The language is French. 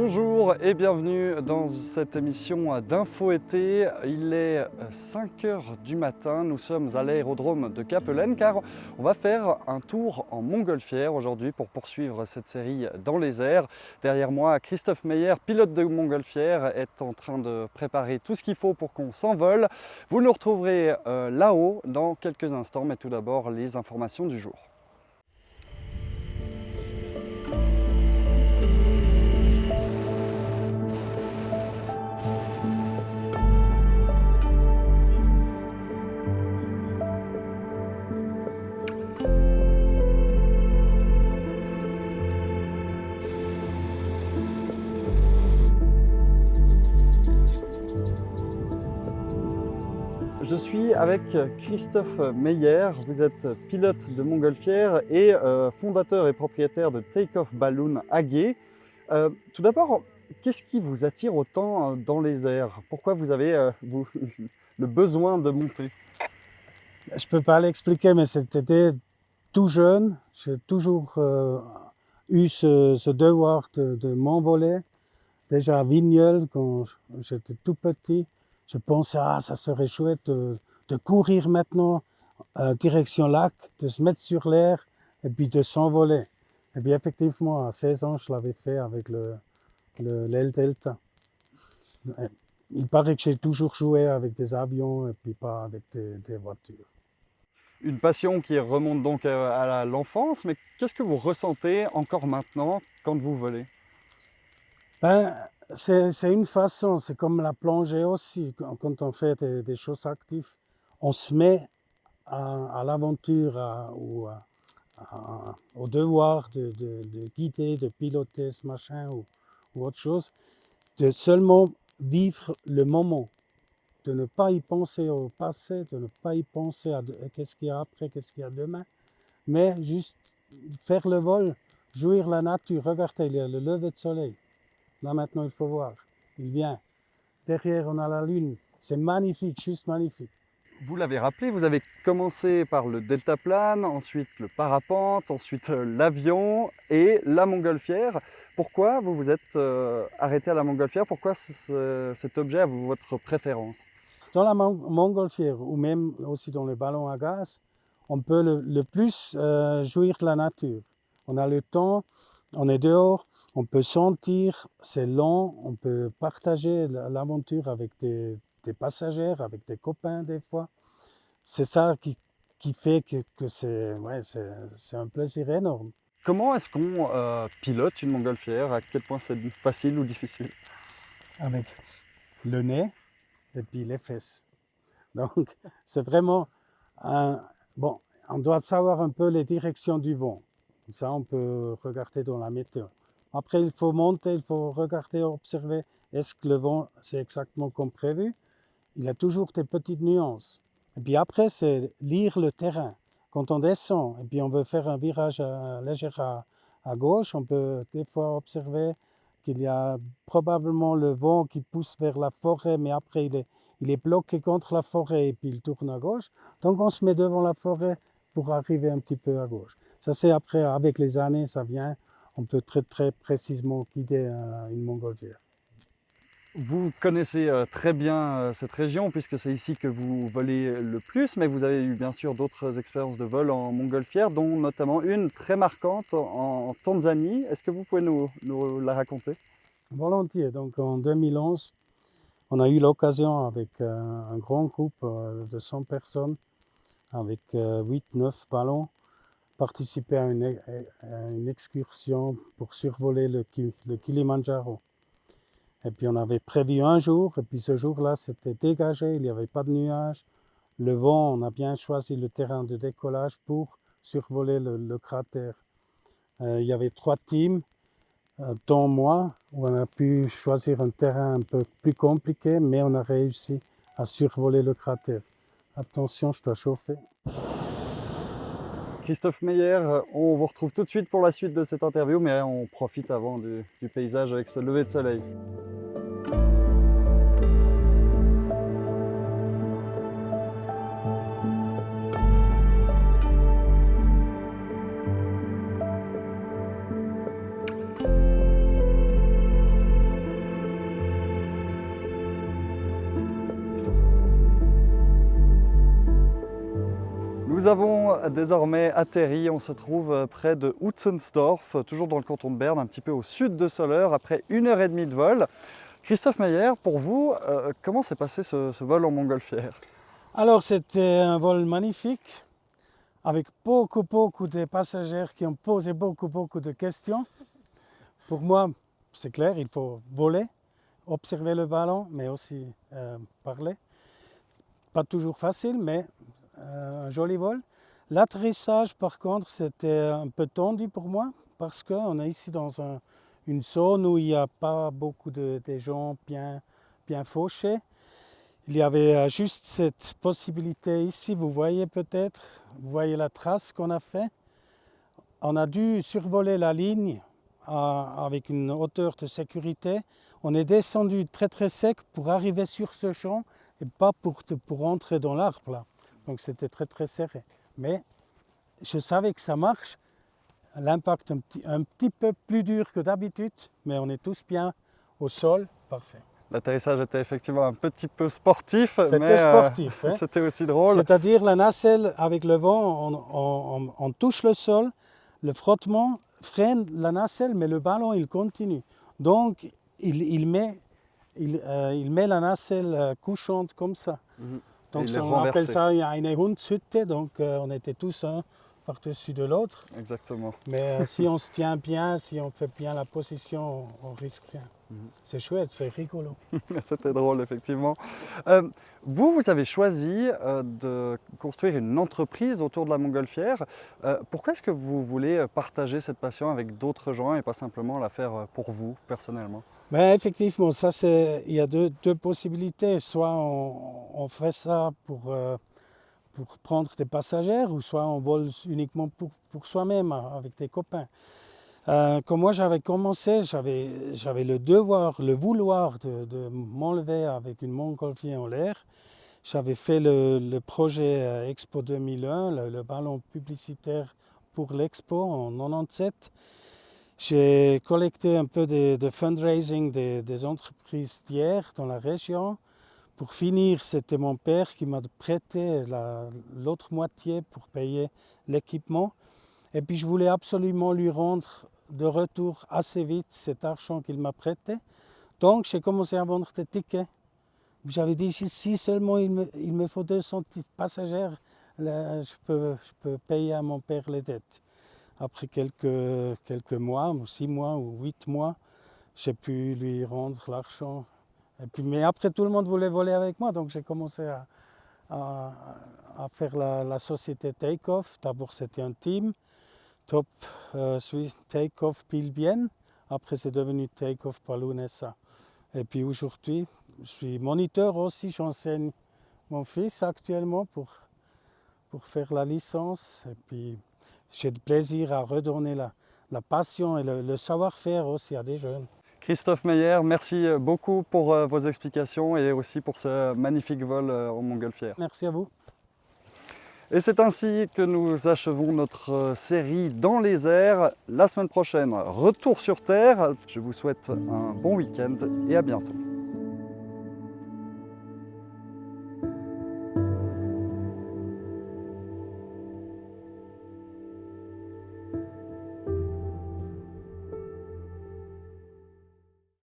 Bonjour et bienvenue dans cette émission d'Info été. Il est 5 h du matin, nous sommes à l'aérodrome de Capellen car on va faire un tour en montgolfière aujourd'hui pour poursuivre cette série dans les airs. Derrière moi, Christophe Meyer, pilote de montgolfière, est en train de préparer tout ce qu'il faut pour qu'on s'envole. Vous nous retrouverez là-haut dans quelques instants, mais tout d'abord les informations du jour. Je suis avec Christophe Meyer, vous êtes pilote de montgolfière et fondateur et propriétaire de Take-Off Balloon à Gay. Tout d'abord, qu'est-ce qui vous attire autant dans les airs? Pourquoi vous avez le besoin de monter? Je ne peux pas l'expliquer, mais c'était tout jeune. J'ai toujours eu ce devoir de m'envoler. Déjà à Vigneulles, quand j'étais tout petit, je pensais ça serait chouette de courir maintenant direction lac, de se mettre sur l'air et puis de s'envoler. Et puis effectivement, à 16 ans, je l'avais fait avec l'aile Delta. Il paraît que j'ai toujours joué avec des avions et puis pas avec des voitures. Une passion qui remonte donc à l'enfance, mais qu'est-ce que vous ressentez encore maintenant quand vous volez? C'est une façon, c'est comme la plongée aussi. Quand on fait des choses actives, on se met à l'aventure ou au devoir de guider, de piloter ce machin ou autre chose, de seulement vivre le moment, de ne pas y penser au passé, de ne pas y penser à qu'est-ce qu'il y a après, qu'est-ce qu'il y a demain, mais juste faire le vol, jouir la nature. Regardez, il y a le lever de soleil. Là maintenant, il faut voir. Il vient. Derrière, on a la lune. C'est magnifique, juste magnifique. Vous l'avez rappelé, vous avez commencé par le deltaplane, ensuite le parapente, ensuite l'avion et la montgolfière. Pourquoi vous vous êtes arrêté à la montgolfière? Pourquoi cet objet a votre préférence? Dans la montgolfière ou même aussi dans les ballons à gaz, on peut le plus jouir de la nature. On a le temps, on est dehors, on peut sentir, c'est lent, on peut partager l'aventure avec des passagers, avec des copains des fois. C'est ça qui fait que c'est un plaisir énorme. Comment est-ce qu'on pilote une montgolfière? À quel point c'est facile ou difficile? Avec le nez et puis les fesses. Donc c'est vraiment bon, on doit savoir un peu les directions du vent. Ça, on peut regarder dans la météo. Après, il faut monter, il faut regarder, observer. Est-ce que le vent, c'est exactement comme prévu? Il y a toujours des petites nuances. Et puis après, c'est lire le terrain. Quand on descend et puis on veut faire un virage léger à gauche, on peut des fois observer qu'il y a probablement le vent qui pousse vers la forêt, mais après il est bloqué contre la forêt et puis il tourne à gauche. Donc on se met devant la forêt pour arriver un petit peu à gauche. Ça c'est après, avec les années, ça vient. On peut très très précisément guider une montgolfière. Vous connaissez très bien cette région puisque c'est ici que vous volez le plus, mais vous avez eu bien sûr d'autres expériences de vol en montgolfière, dont notamment une très marquante en Tanzanie. Est-ce que vous pouvez nous la raconter? Volontiers. Donc en 2011, on a eu l'occasion avec un grand groupe de 100 personnes, avec 8-9 ballons, participer à une excursion pour survoler le Kilimandjaro. Et puis on avait prévu un jour, et puis ce jour-là c'était dégagé, il n'y avait pas de nuages. Le vent, on a bien choisi le terrain de décollage pour survoler le cratère. Il y avait 3 teams, dont moi, où on a pu choisir un terrain un peu plus compliqué, mais on a réussi à survoler le cratère. Attention, je dois chauffer. Christophe Meyer, on vous retrouve tout de suite pour la suite de cette interview, mais on profite avant du paysage avec ce lever de soleil. Nous avons désormais atterri, on se trouve près de Utzensdorf, toujours dans le canton de Berne, un petit peu au sud de Soleure, après 1 heure et demie de vol. Christophe Meyer, pour vous, comment s'est passé ce vol en montgolfière? Alors c'était un vol magnifique, avec beaucoup de passagers qui ont posé beaucoup de questions. Pour moi, c'est clair, il faut voler, observer le ballon, mais aussi parler. Pas toujours facile, mais un joli vol. L'atterrissage, par contre, c'était un peu tendu pour moi, parce qu'on est ici dans une zone où il n'y a pas beaucoup de gens bien fauchés. Il y avait juste cette possibilité ici, vous voyez peut-être, vous voyez la trace qu'on a fait. On a dû survoler la ligne avec une hauteur de sécurité. On est descendu très sec pour arriver sur ce champ et pas pour entrer dans l'arbre là. Donc c'était très serré. Mais je savais que ça marche. L'impact un petit peu plus dur que d'habitude, mais on est tous bien au sol, parfait. L'atterrissage était effectivement un petit peu sportif, C'était mais sportif. Hein? c'était aussi drôle. C'est-à-dire la nacelle, avec le vent, on touche le sol, le frottement freine la nacelle, mais le ballon, il continue. Donc, il met la nacelle couchante comme ça. Donc, on appelle ça une Hundshütte, donc on était tous un par-dessus de l'autre. Exactement. Mais si on se tient bien, si on fait bien la position, on risque rien. C'est chouette, c'est rigolo. C'était drôle, effectivement. Vous avez choisi de construire une entreprise autour de la montgolfière. Pourquoi est-ce que vous voulez partager cette passion avec d'autres gens et pas simplement la faire pour vous, personnellement? Ben, effectivement, il y a deux possibilités. Soit on fait ça pour prendre des passagers, ou soit on vole uniquement pour soi-même, avec des copains. Quand moi j'avais commencé, j'avais le vouloir de m'enlever avec une montgolfière en l'air. J'avais fait le projet Expo 2001, le ballon publicitaire pour l'Expo en 1997. J'ai collecté un peu de fundraising des entreprises d'hier dans la région. Pour finir, c'était mon père qui m'a prêté l'autre moitié pour payer l'équipement. Et puis je voulais absolument lui rendre de retour assez vite cet argent qu'il m'a prêté. Donc j'ai commencé à vendre des tickets. J'avais dit, si seulement il me faut 200 passagers, là, je peux payer à mon père les dettes. Après quelques mois, 6 mois ou 8 mois, j'ai pu lui rendre l'argent. Mais après, tout le monde voulait voler avec moi, donc j'ai commencé à faire la société Take-Off. D'abord, c'était un team. Top Take-Off Pilbien. Après, c'est devenu Take-Off Balloon SA. Et puis aujourd'hui, je suis moniteur aussi. J'enseigne mon fils actuellement pour faire la licence. Et puis, j'ai du plaisir à redonner la passion et le savoir-faire aussi à des jeunes. Christophe Meyer, merci beaucoup pour vos explications et aussi pour ce magnifique vol en montgolfière. Merci à vous. Et c'est ainsi que nous achevons notre série dans les airs. La semaine prochaine, retour sur Terre. Je vous souhaite un bon week-end et à bientôt.